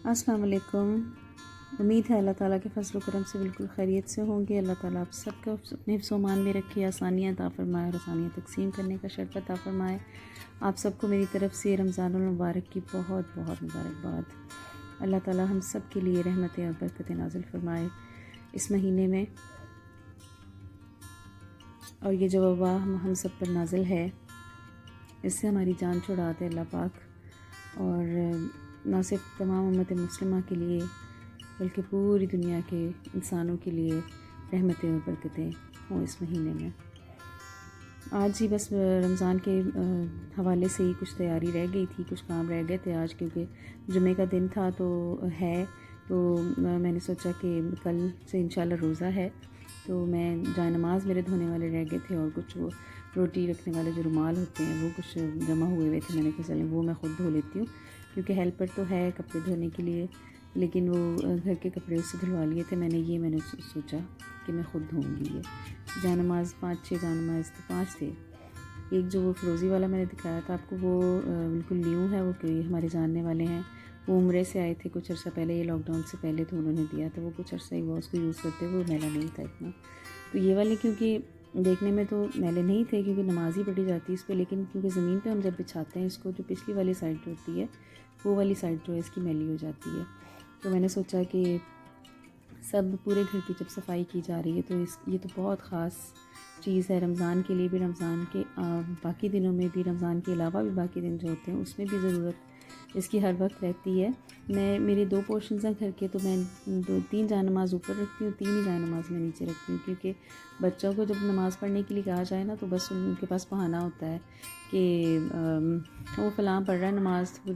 अस्सलाम वालेकुम। उम्मीद है अल्लाह ताला के फजल करम से बिल्कुल खैरियत से होंगे। अल्लाह ताला आप सबको अपने हिफ्ज़-ओ-मान में रखे, आसानियाँ अता फ़रमाए और आसानियाँ तक़सीम करने का शर्फ़ अता फ़रमाए। आप सबको मेरी तरफ़ से रमज़ानुल मुबारक की बहुत बहुत मुबारकबाद। अल्लाह ताला हम सब के लिए रहमतें और बरकतें नाज़िल फ़रमाए इस महीने में। और ये जो वबा हम सब पर नाज़िल है, इससे हमारी जान छुड़ा दे अल्लाह पाक। और न सिर्फ तमाम उम्मत मुस्लिमा के लिए बल्कि पूरी दुनिया के इंसानों के लिए रहमतें और बरकतें हों इस महीने में। आज ही बस रमज़ान के हवाले से ही कुछ तैयारी रह गई थी, कुछ काम रह गए थे आज, क्योंकि जुमे का दिन था तो मैंने सोचा कि कल से इंशाल्लाह रोज़ा है, तो मैं जाए नमाज़ मेरे धोने वाले रह गए थे और कुछ वो रोटी रखने वाले जो रुमाल होते हैं वो कुछ जमा हुए थे। मैंने कहा चलें वो मैं ख़ुद धो लेती हूँ, क्योंकि हेल्पर तो है कपड़े धोने के लिए, लेकिन वो घर के कपड़े उससे धुलवा लिए थे मैंने सोचा कि मैं ख़ुद धोऊँगी। ये जानमाज़ 5-6 जानमाज़ तो 5 थे। एक जो वो फ़िरोज़ी वाला मैंने दिखाया था आपको, वो बिल्कुल न्यू है, वो कोई हमारे जानने वाले हैं, वो उम्रे से आए थे कुछ अर्सा पहले, ये लॉकडाउन से पहले तो उन्होंने दिया था, वो कुछ अर्सा ही हुआ उसको यूज़ करते हुए, वो मैला नहीं था इतना। तो ये वाले क्योंकि देखने में तो मैले नहीं थे, क्योंकि नमाज ही पढ़ी जाती है इस पर, लेकिन क्योंकि ज़मीन पे हम जब बिछाते हैं इसको, जो पिछली वाली साइड जो होती है वो वाली साइड जो है इसकी मैली हो जाती है। तो मैंने सोचा कि सब पूरे घर की जब सफाई की जा रही है तो ये तो बहुत ख़ास चीज़ है रमज़ान के लिए भी, रमज़ान के बाकी दिनों में भी, रमज़ान के अलावा भी बाकी दिन जो होते हैं उसमें भी ज़रूरत इसकी हर वक्त रहती है। मेरे 2 पोर्शंस हैं घर के, तो मैं 2-3 जानमाज़ ऊपर रखती हूँ, 3 ही जानमाज़ मैं नीचे रखती हूँ, क्योंकि बच्चों को जब नमाज़ पढ़ने के लिए कहा जाए ना, तो बस उनके पास बहाना होता है कि वो फ़लाँ पढ़ रहा है नमाज़, तो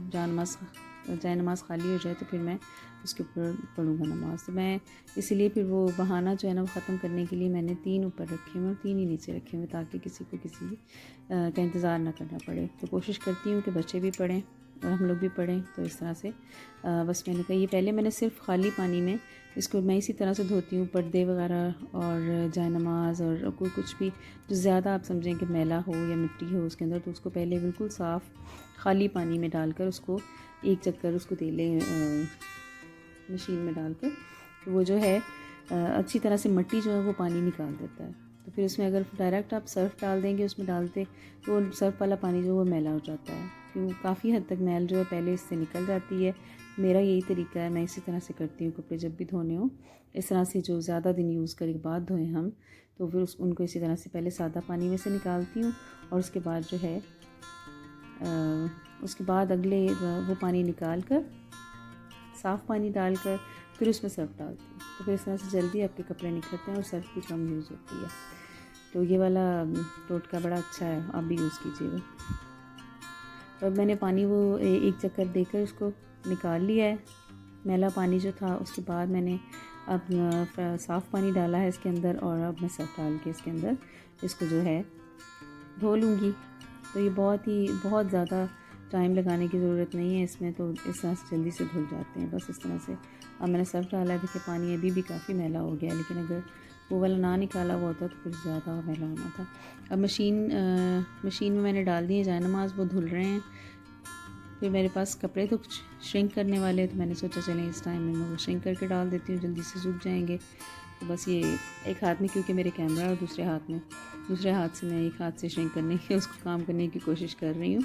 जाए नमाज़ खाली हो जाए तो फिर मैं उसके ऊपर पढ़ूँगा नमाज़। तो मैं इसलिए फिर वो बहाना जो है ना वो ख़त्म करने के लिए मैंने 3 ऊपर रखे हुए और 3 ही नीचे रखे हुए, ताकि किसी को किसी का इंतज़ार ना करना पड़े। तो कोशिश करती हूँ कि बच्चे भी पढ़ें और हम लोग भी पढ़ें, तो इस तरह से बस मैंने कहा ये पहले मैंने सिर्फ़ खाली पानी में इसको मैं इसी तरह से धोती हूँ, पर्दे वगैरह और जायनमाज़ और कोई कुछ भी जो ज़्यादा आप समझें कि मैला हो या मिट्टी हो उसके अंदर, तो उसको पहले बिल्कुल साफ़ खाली पानी में डालकर उसको एक चक्कर उसको दे लें मशीन में डालकर, तो वो जो है अच्छी तरह से मिट्टी जो है वो पानी निकाल देता है। तो फिर उसमें अगर डायरेक्ट आप सर्फ़ डाल देंगे उसमें डालते, तो सर्फ़ वाला पानी जो है वो मैला हो जाता है, क्यों काफ़ी हद तक मैल जो है पहले इससे निकल जाती है। मेरा यही तरीका है, मैं इसी तरह से करती हूँ कपड़े जब भी धोने हो, इस तरह से जो ज़्यादा दिन यूज़ करने के बाद धोएं हम, तो फिर उनको इसी तरह से पहले सादा पानी में से निकालती हूँ और उसके बाद जो है उसके बाद अगले वो पानी निकाल कर साफ़ पानी डालकर फिर उसमें सर्फ़ डालती हूँ, तो फिर इस तरह से जल्दी आपके कपड़े निखरते हैं और सर्फ़ भी कम यूज़ होती है। तो ये वाला टोटका बड़ा अच्छा है, आप भी यूज़ कीजिएगा। तो अब मैंने पानी वो एक चक्कर देकर उसको निकाल लिया है मैला पानी जो था। उसके बाद मैंने अब साफ़ पानी डाला है इसके अंदर, और अब मैं सर्फ़ डाल के इसके अंदर इसको जो है धो लूँगी। तो ये बहुत ज़्यादा टाइम लगाने की ज़रूरत नहीं है इसमें, तो इस तरह से जल्दी से धुल जाते हैं बस इस तरह से। अब मैंने सर्फ़ डाला है, देखिए पानी अभी भी काफ़ी मैला हो गया है, लेकिन अगर वो वाला ना निकाला हुआ होता तो फिर ज़्यादा मैला होना था। अब मशीन में मैंने डाल दिए जायनमाज़, वो धुल रहे हैं। फिर मेरे पास कपड़े तो कुछ श्रिंक करने वाले हैं, तो मैंने सोचा चलें इस टाइम में मैं वो श्रिंक करके डाल देती हूँ, जल्दी से सूख जाएंगे। तो बस ये एक हाथ में क्योंकि मेरे कैमरा और दूसरे हाथ से मैं एक हाथ से श्रिंक करने की उसको काम करने की कोशिश कर रही हूँ।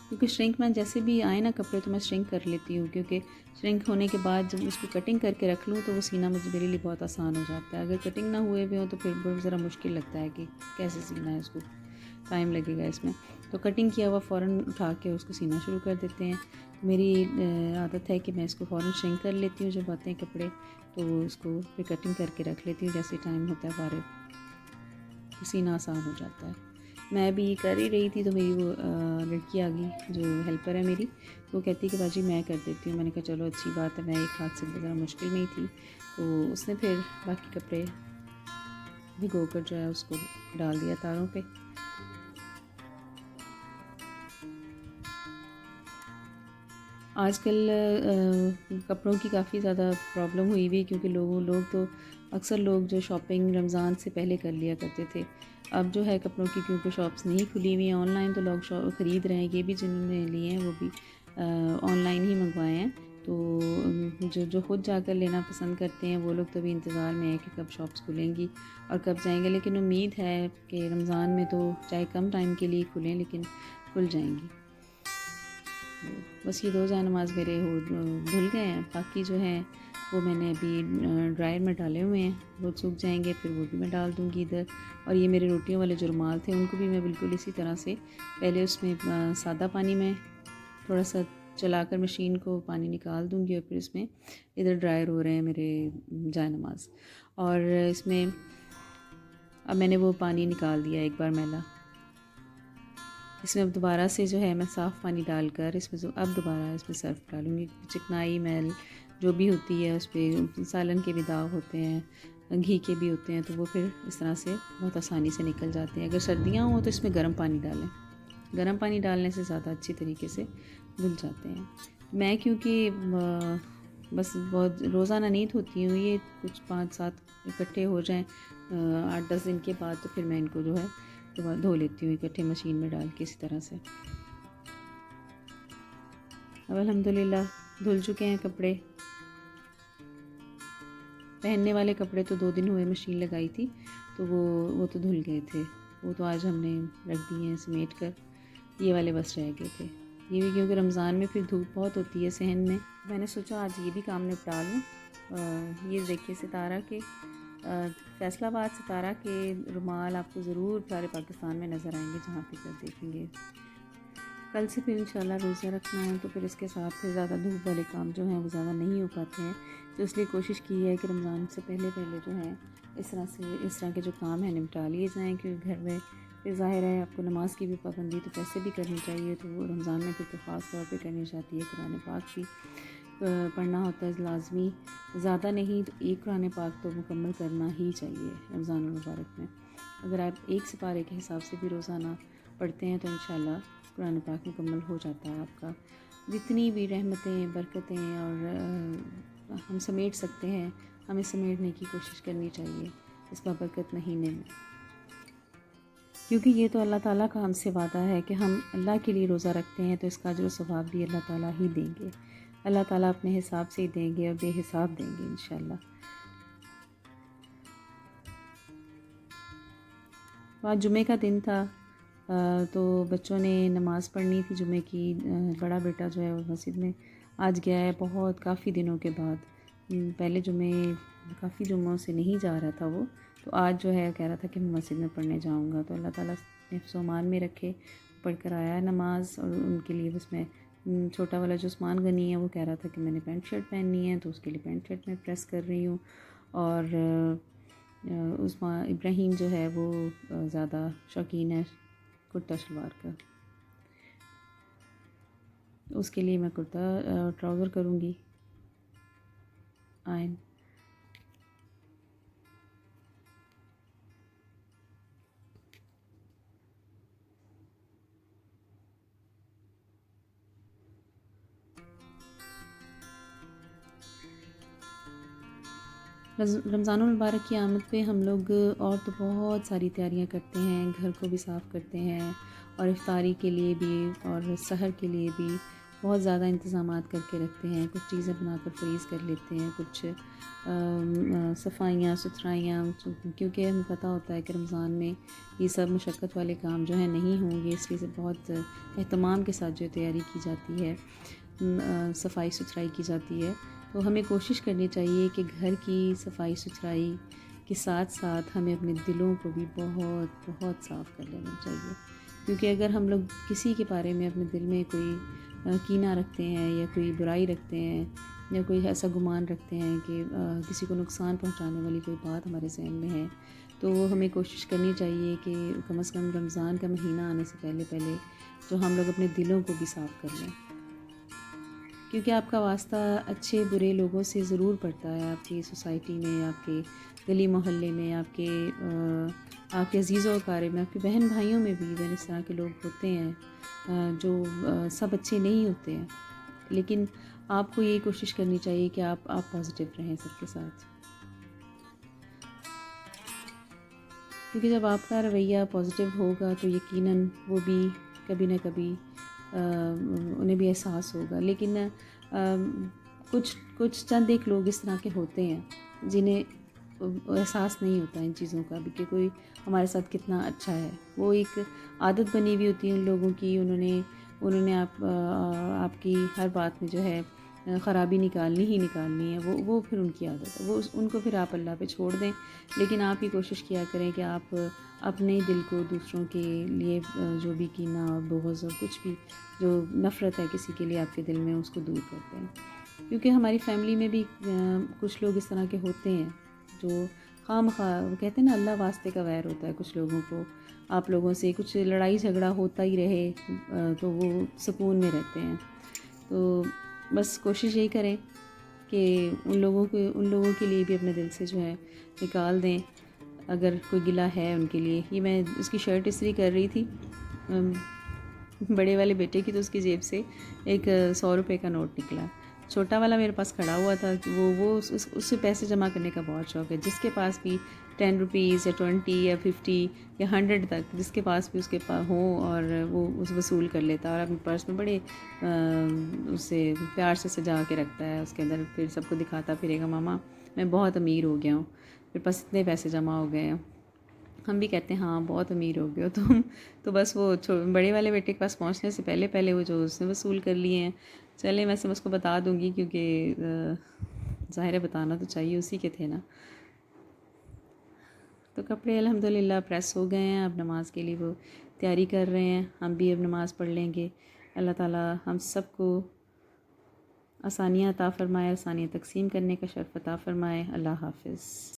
क्योंकि श्रिंक में जैसे भी आए ना कपड़े तो मैं श्रिंक कर लेती हूँ, क्योंकि श्रिंक होने के बाद जब उसको कटिंग करके रख लूँ तो वो सीना मेरे लिए बहुत आसान हो जाता है। अगर कटिंग ना हुए भी हो तो फिर बहुत ज़रा मुश्किल लगता है कि कैसे सीना है, उसको टाइम लगेगा इसमें। तो कटिंग किया हुआ फ़ौरन उठा के उसको सीना शुरू कर देते हैं। मेरी आदत है कि मैं इसको फ़ौरन श्रिंक कर लेती हूँ जब आते हैं कपड़े, तो उसको फिर कटिंग करके रख लेती हूँ, जैसे टाइम होता है फारिग सीना आसान हो जाता है। मैं भी कर ही रही थी तो मेरी वो लड़की आ गई जो हेल्पर है मेरी, वो कहती है कि बाजी मैं कर देती हूँ। मैंने कहा चलो अच्छी बात है, मैं एक हाथ से ज़रा मुश्किल में ही थी, तो उसने फिर बाकी कपड़े भिगो कर जो है उसको डाल दिया तारों पे। आजकल कपड़ों की काफ़ी ज़्यादा प्रॉब्लम हुई हुई, क्योंकि लोग तो अक्सर लोग जो शॉपिंग रमज़ान से पहले कर लिया करते थे। अब जो है कपड़ों की क्योंकि शॉप्स नहीं खुली हुई हैं, ऑनलाइन तो लोग ख़रीद रहे हैं। ये भी जिन्होंने लिए हैं वो भी ऑनलाइन ही मंगवाए हैं। तो जो खुद जाकर लेना पसंद करते हैं वो लोग तो भी इंतज़ार में है कि कब शॉप्स खुलेंगी और कब जाएंगे। लेकिन उम्मीद है कि रमज़ान में तो चाहे कम टाइम के लिए खुलें लेकिन खुल जाएंगी। बस ये 2 जानमाज़ मेरे धुल गए हैं। बाकी जो हैं वो मैंने अभी ड्रायर में डाले हुए हैं, वो सूख जाएंगे फिर वो भी मैं डाल दूँगी इधर। और ये मेरे रोटियों वाले जो रुमाल थे उनको भी मैं बिल्कुल इसी तरह से पहले उसमें सादा पानी में थोड़ा सा चलाकर मशीन को पानी निकाल दूँगी और फिर इसमें इधर ड्रायर हो रहे हैं मेरे जानमाज़। और इसमें अब मैंने वो पानी निकाल दिया एक बार मैला। इसमें अब दोबारा से जो है मैं साफ़ पानी डालकर इसमें अब दोबारा इसमें सर्फ़ डालूँगी। चिकनाई मैल जो भी होती है उस पर सालन के भी दाग होते हैं, घी के भी होते हैं, तो वो फिर इस तरह से बहुत आसानी से निकल जाते हैं। अगर सर्दियाँ हों तो इसमें गर्म पानी डालें, गर्म पानी डालने से ज़्यादा अच्छी तरीके से धुल जाते हैं। मैं क्योंकि बस बहुत रोज़ाना नहीं धोती हूँ, ये कुछ 5-7 इकट्ठे हो जाएँ 8-10 दिन के बाद तो फिर मैं इनको जो है दोबारा धो लेती हूँ इकट्ठे मशीन में डाल के इसी तरह से। अब अल्हम्दुलिल्लाह धुल चुके हैं कपड़े। पहनने वाले कपड़े तो 2 दिन हुए मशीन लगाई थी तो वो तो धुल गए थे, वो तो आज हमने रख दिए हैं समेट कर। ये वाले बस रह गए थे, ये भी क्योंकि रमज़ान में फिर धूप बहुत होती है सहन में। मैंने सोचा आज ये भी काम निपटा लूँ। ये देखिए सितारा के फैसलाबाद सितारा के रुमाल आपको ज़रूर सारे पाकिस्तान में नज़र आएंगे जहाँ पे कर देखेंगे। कल से फिर इंशाल्लाह रोज़ा रखना है तो फिर इसके साथ फिर ज़्यादा धूप वाले काम जो हैं वो ज़्यादा नहीं हो पाते हैं, तो इसलिए कोशिश की है कि रमज़ान से पहले जो है इस तरह के जो काम हैं निपटा लिए जाएँ। क्योंकि घर में फिर ज़ाहिर है आपको नमाज की भी पाबंदी तो कैसे भी करनी चाहिए, तो वो रमज़ान में फिर तो ख़ास तौर पे करनी चाहती है। कुरान पाक भी पढ़ना होता है लाजमी, ज़्यादा नहीं तो एक कुरान पाक तो मुकम्मल करना ही चाहिए रमज़ान मुबारक में। अगर आप एक सिपारे के हिसाब से भी रोज़ाना पढ़ते हैं तो इंशाल्लाह कुरान पाक मुकम्मल हो जाता है आपका। जितनी भी रहमतें बरकतें और हम समेट सकते हैं हमें समेटने की कोशिश करनी चाहिए इस बाबरकत महीने में, क्योंकि ये तो अल्लाह ताला का हमसे वादा है कि हम अल्लाह के लिए रोज़ा रखते हैं तो इसका अजर सवाब भी अल्लाह ताला ही देंगे। अल्लाह ताला अपने हिसाब से ही देंगे और बेहिसाब देंगे इंशाल्लाह। आज जुमे का दिन था तो बच्चों ने नमाज़ पढ़नी थी जुमे की। बड़ा बेटा जो है वो मस्जिद में आज गया है बहुत काफ़ी दिनों के बाद। पहले जुमे काफ़ी जुम्मों से नहीं जा रहा था वो, तो आज जो है कह रहा था कि मैं मस्जिद में पढ़ने जाऊंगा। तो अल्लाह ताला हिफ्ज़-ओ-मान में रखे, पढ़ कर आया है नमाज़। और उनके लिए बस मैं छोटा वाला जो उस्मान गनी है वो कह रहा था कि मैंने पैंट शर्ट पहननी है तो उसके लिए पैंट शर्ट मैं प्रेस कर रही हूँ। और उस्मान इब्राहीम जो है वो ज़्यादा शौकीन है कुर्ता शलवार का, उसके लिए मैं कुर्ता ट्राउज़र करूँगी आयन। रमज़ानुल मुबारक की आमद पे हम लोग और तो बहुत सारी तैयारियां करते हैं, घर को भी साफ़ करते हैं और इफ्तारी के लिए भी और सहर के लिए भी बहुत ज़्यादा इंतज़ामात करके रखते हैं। कुछ चीज़ें बनाकर फ्रीज़ कर लेते हैं, कुछ सफाइयाँ सुथराइयाँ, क्योंकि हमें पता होता है कि रमज़ान में ये सब मशक्क़त वाले काम जो हैं नहीं होंगे, इसलिए से बहुत एहतमाम के साथ जो तैयारी की जाती है, सफाई सुथराई की जाती है। तो हमें कोशिश करनी चाहिए कि घर की सफाई सुथराई के साथ साथ हमें अपने दिलों को भी बहुत बहुत साफ़ कर लेना चाहिए। क्योंकि अगर हम लोग किसी के बारे में अपने दिल में कोई कीना रखते हैं या कोई बुराई रखते हैं या कोई ऐसा गुमान रखते हैं कि किसी को नुकसान पहुंचाने वाली कोई बात हमारे ज़हन में है, तो हमें कोशिश करनी चाहिए कि कम से कम रमज़ान का महीना आने से पहले जो हम लोग अपने दिलों को भी साफ़ कर लें। क्योंकि आपका वास्ता अच्छे बुरे लोगों से ज़रूर पड़ता है, आपकी सोसाइटी में, आपके गली मोहल्ले में, आपके अजीज़ों अकारिब में, आपके बहन भाइयों में भी इवन इस तरह के लोग होते हैं जो सब अच्छे नहीं होते हैं। लेकिन आपको ये कोशिश करनी चाहिए कि आप पॉजिटिव रहें सबके साथ, क्योंकि जब आपका रवैया पॉजिटिव होगा तो यकीनन वो भी कभी ना कभी उन्हें भी एहसास होगा। लेकिन कुछ कुछ चंद एक लोग इस तरह के होते हैं जिन्हें एहसास नहीं होता इन चीज़ों का भी कि कोई हमारे साथ कितना अच्छा है। वो एक आदत बनी हुई होती है उन लोगों की, उन्होंने आपकी हर बात में जो है ख़राबी निकालनी ही निकालनी है। वो फिर उनकी आदत है, उनको फिर आप अल्लाह पे छोड़ दें। लेकिन आप ही कोशिश किया करें कि आप अपने दिल को दूसरों के लिए जो भी कीना और बुग़्ज़ और कुछ भी जो नफ़रत है किसी के लिए आपके दिल में, उसको दूर करते हैं। क्योंकि हमारी फ़ैमिली में भी कुछ लोग इस तरह के होते हैं जो खामखा, वो कहते हैं ना अल्लाह वास्ते का वैर होता है कुछ लोगों को। आप लोगों से कुछ लड़ाई झगड़ा होता ही रहे तो वो सुकून में रहते हैं। तो बस कोशिश यही करें कि उन लोगों के लिए भी अपने दिल से जो है निकाल दें, अगर कोई गिला है उनके लिए। ये मैं उसकी शर्ट इस्त्री कर रही थी बड़े वाले बेटे की, तो उसकी जेब से एक 100 रुपये का नोट निकला। छोटा वाला मेरे पास खड़ा हुआ था कि वो उससे पैसे जमा करने का बहुत शौक़ है। जिसके पास भी 10 रुपीज़ या 20 या 50 या 100 तक जिसके पास भी उसके पास हो, और वो उस वसूल कर लेता है और अपने पर्स में बड़े उसे प्यार से सजा के रखता है उसके अंदर। फिर सबको दिखाता फिरेगा, मामा मैं बहुत अमीर हो गया हूँ, मेरे पास इतने पैसे जमा हो गए हैं। हम भी कहते हैं हाँ बहुत अमीर हो गए हो तुम। तो बस वो बड़े वाले बेटे के पास पहुंचने से पहले पहले वो जो उसने वसूल कर लिए हैं। चले, वैसे मैं उसको बता दूंगी क्योंकि ज़ाहिर है बताना तो चाहिए, उसी के थे ना। तो कपड़े अल्हम्दुलिल्लाह प्रेस हो गए हैं, अब नमाज के लिए वो तैयारी कर रहे हैं। हम भी अब नमाज़ पढ़ लेंगे। अल्लाह ताला हम सबको आसानियाँ अता फ़रमाए, आसानियाँ तकसीम करने का शर्फ़ अता फ़रमाए। अल्लाह हाफ़िज़।